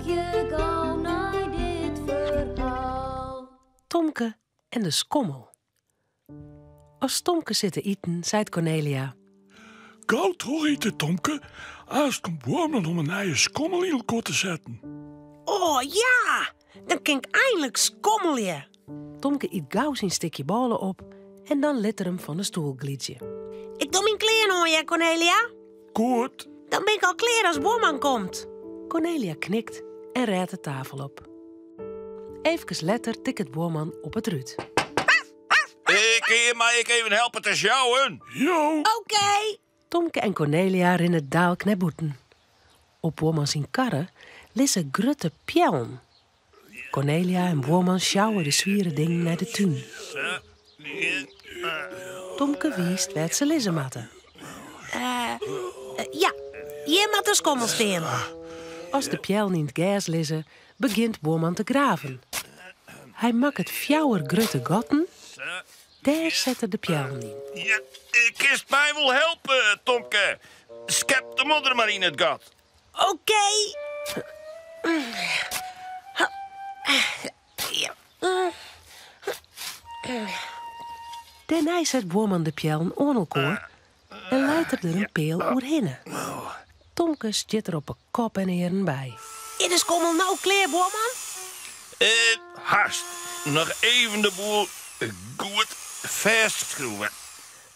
je gauw naar dit verhaal. Tomke en de skommel. Als Tomke zit te eten, zei Cornelia: Gauw toch eten, Tomke. Als komt Wormen om een eigen skommel in elkaar te zetten. Oh ja, dan kan ik eindelijk skommelje. Tomke eet gauw zijn stukje ballen op en dan liet er hem van de stoel gliedje. Ik doe mijn kleren hoor je, Cornelia. Goed. Dan ben ik al klaar als Boorman komt. Cornelia knikt en raadt de tafel op. Even later tikt het boorman op het ruut. Kun je mij even helpen te sjouwen? Jo. Oké. Tomke en Cornelia rennen dadelijk naar boeten. Op boorman zijn karre lissen grutte pjellen. Cornelia en boorman sjouwen de zwieren dingen naar de tuin. Tomke wiest waar ze lissen matten. Ja, hier moet de skommel staan. Als de pjellen in het gas lissen, begint boorman te graven. Hij maakt het fjouwer grutte gotten. Daar zetten de pjellen in. Ja, kist mij wel helpen, Tomke. Schep de modder maar in het gat. Oké. Daarna zet boorman de pjellen aan elkaar en leidt er een peel oerheen. Tomke zit er op een kop en heren bij. Is de skommel nou klaar, Boorman? Haast. Nog even de boel goed vastschroeven.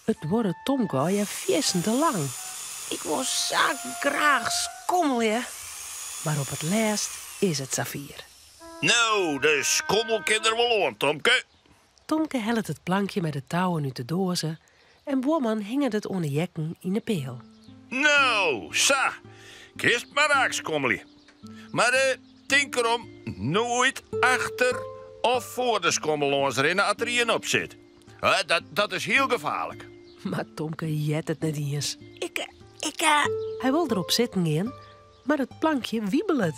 Het wordt Tomke al je viessen te lang. Ik wil zo graag skommelje. Maar op het laatst is het Safir. Nou, de skommel kan er wel aan, Tomke. Tomke helpt het plankje met de touwen uit de dozen en boorman hing het onder jekken in de peel. Nou, sa. Kist maar raak, skommelje. Maar denk erom, nooit achter of voor de skommel ons rennen als er een op zit. Dat is heel gevaarlijk. Maar Tomke jet het net eens. Ik Hij wil erop zitten gaan, maar het plankje wiebelt.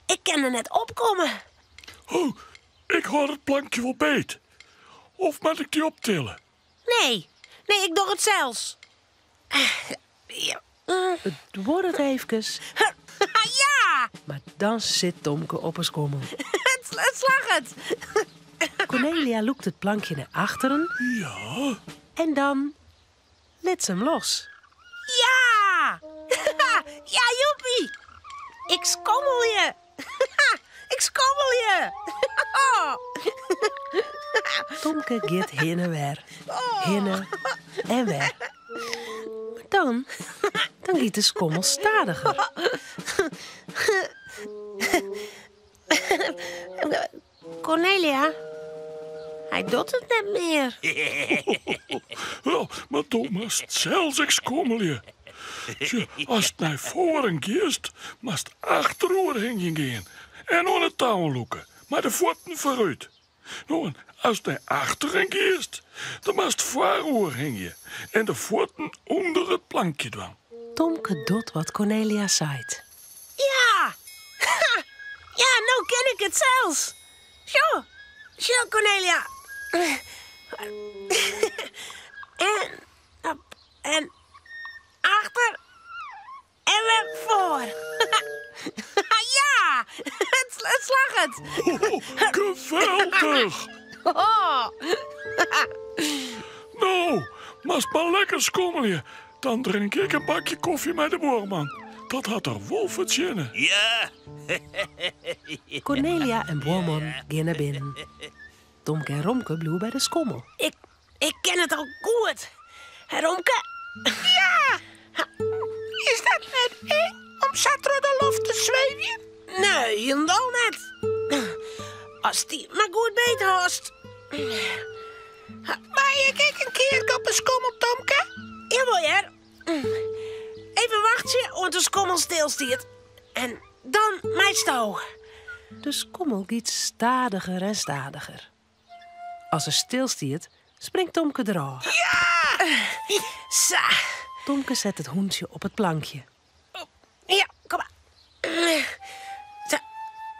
ik kan er net opkomen. Oh, ik hoor het plankje wel beet. Of moet ik die optillen? Nee, ik doe het zelfs. Ja. Het wordt het eventjes, Ja, maar dan zit Tomke op een skommel. het slag het. Cornelia loekt het plankje naar achteren Ja. en dan liet ze hem los. Ja! Ja, joepie! Ik skommel je! Ik skommel je! Tomke gaat heen en weer, heen en weer. Maar dan gaat de skommel stadiger. Cornelia, hij doet het net meer. Wel, maar Thomas, zelfs ik skommel je. Tja, als het naar voren kiest, moest het achterover gaan. En aan het touw loeken, maar de voeten vooruit. Nou, en als het naar achteren kiest, dan moest het voorover hangen. En de voeten onder het plankje doen. Tomke doet wat Cornelia zei. Ja! Ja, nou ken ik het zelfs. Zo, Cornelia. En achter en weer voor. Ja, het slag het. Geweldig! Oh. Nou, moest maar lekker skommelen. Dan drink ik een bakje koffie met de boorman. Dat had er wolf het zinnen. Ja. Cornelia en boorman gaan naar binnen. Tomke en Romke bleven bij de skommel. Ik ken het al goed. Romke? Ja! Is dat net eng om zo door de lucht te zweven? Nee, helemaal net. Als die maar goed beet hast. Maar je kijkt een keer op een skommel, Tomke? Jawel, ja. Even wachten, want de skommel stilstiet. En dan mijn stouw. De skommel gaat stadiger en stadiger. Als ze stilstiet, springt Tomke eraf. Ja! Sa. Tomke zet het hoentje op het plankje. Ja, kom maar. Zo.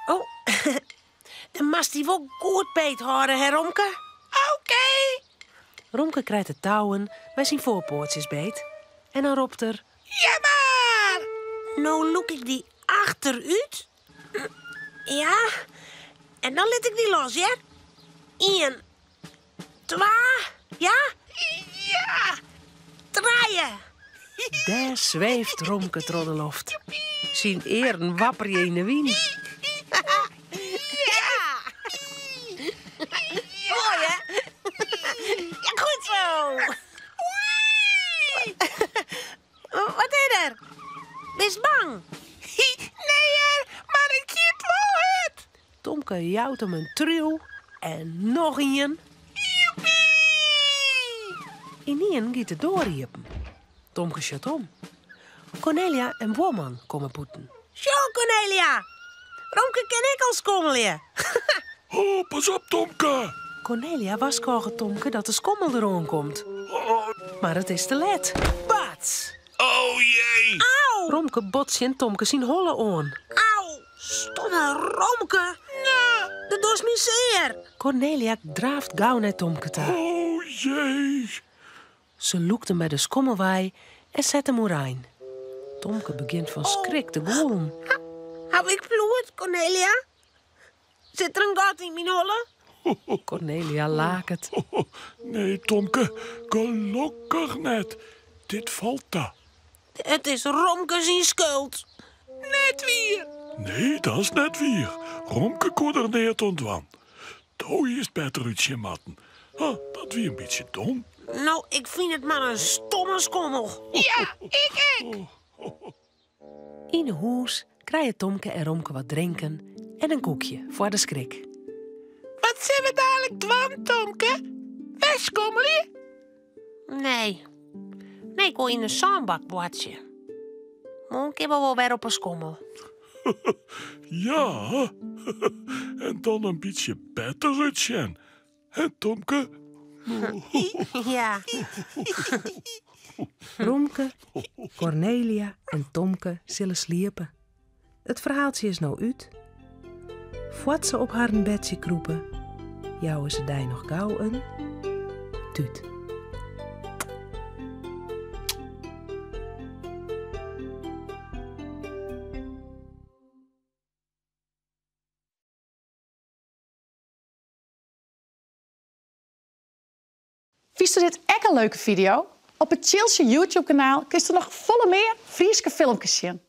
Oh. Dan mast die wel goed beet houden, hè, Romke? Oké. Romke krijgt de touwen bij zijn voorpoortjes beet. En dan roept er: Ja, maar. Nou look ik die achteruit. Ja. En dan let ik die los, ja? 1, 2, ja? Ja! Draaien! Daar zweeft Romke door de loft. Zijn eeren wapper je in de wind. Ja! Mooi, hè? Ja, goed zo! Wat is er? Ben je bang? Nee, maar ik zit wel het. Tomke jouwt hem een trio en nog een. In een giet het doorriepen. Tomke shut om. Cornelia en Boorman komen poeten. Zo, Cornelia. Romke ken ik al skommelje. Oh, pas op, Tomke. Cornelia waarschuwt Tomke dat de skommel erom komt. Oh, Maar het is te laat. Bats! Oh jee! Auw, Romke botst in Tomke zijn holle oon. auw. Stomme Romke. Nee, dat doet me zeer. Cornelia draaft gauw naar Tomke toe. oh jee. Ze loekt hem bij de skommelwaai en zet hem oerijn. Tomke begint van schrik te golen. Heb ik bloed, Cornelia? Zit er een gat in mijn holle? Cornelia laakt. Oh, nee, Tomke, gelukkig net. Dit valt daar. Het is Romke zijn schuld. Net weer. Nee, dat is net weer. Romke kon er niet ontwan. Toe is beter uit je matten. Ah, dat weer een beetje dom. Nou, ik vind het maar een stomme skommel. Ja, ik. In de hoes krijgen Tomke en Romke wat drinken en een koekje voor de schrik. Wat zijn we dadelijk dwan, Tomke? Wegskommelen? Nee. Nee, ik wil in een zandbak watje. Maar ik heb wel weer op een skommel. Ja, en dan een beetje beter uitzien. En Tomke? Ja. Romke, Cornelia en Tomke zullen sliepen. Het verhaaltje is nou uit. Voordat ze op haar bedje kroepen, jouwen ze daar nog gauw een tuut. Vies je dit echt een leuke video? Op het Chilse YouTube-kanaal kun je er nog volle meer Frieske filmpjes zien.